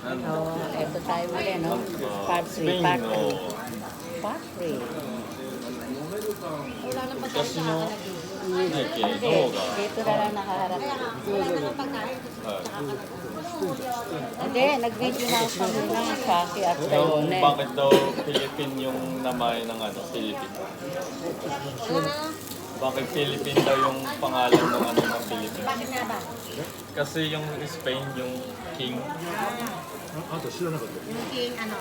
Oh, eto tayo muli, no? Part 3, part 3. Part 3. Wala nang 昔 pagkain の na ね、系 Hindi, の方が、 dito na lang nakaharap. Kaya nga, wala ka ng pagkain. はい Hindi, nag-video na ako kanina, Shaki at Yung Dayone. bakit daw Philippine yung namayan ng ano, Philippine? Bakit Philippine daw yung pangalan ng ano ng Philippine? Bakit nga ba? Kasi yung Spain, yung king, あんた知らなかった Yung king ano?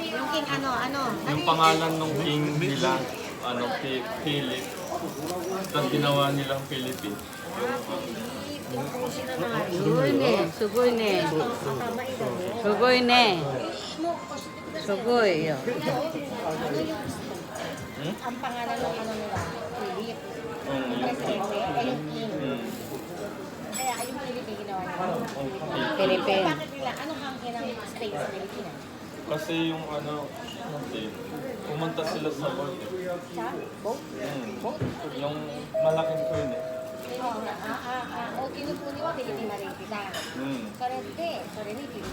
Yung king ano? yung pangalan ng king nila, ano, Philip, tapos ginawa nilang Philippine. Sugoy ne, sugoy ne. Sugoy ne. Sugoy, yun. Ang pangalan ng ano nila? Philip. Yung king. Yung king. Kaya yung Philippine ginawa nila. Philippine. Bakit nila? Anong hangin ng States sa Pilipinas? Kasi yung ano, hindi, pumunta sila sa world. Sa boat? Yung malaking queen eh. O kinupuni mo, Philippine Marine kita. Sorente, Philippine.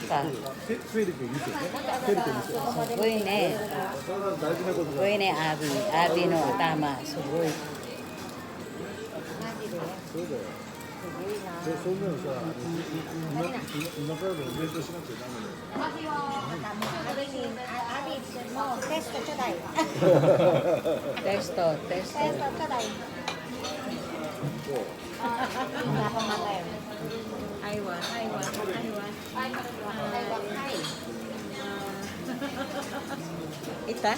Sa. フィリピン見てねフィリピン見て Sugoy ne. それは大事なことだ Sugoy ne, Abi. Abi no, tama. Sugoy. マジでそうだよすごいな。そんなのさ今からでも勉強しなくちゃダメだよ Abi, mo, testo choday. Testo, testo. Testo choday. そう Wala pang matay. Aywa. Ita?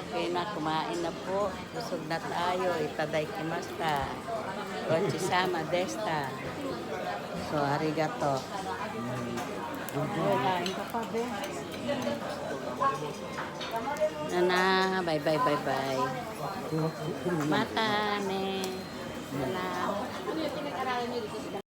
Okay na, kumain na po. Busog na tayo. Itadaikimashita. Gochi-sama desta. So, arigato. Kain ka pa, be. Nana, bye. Mata, ne. Salamat.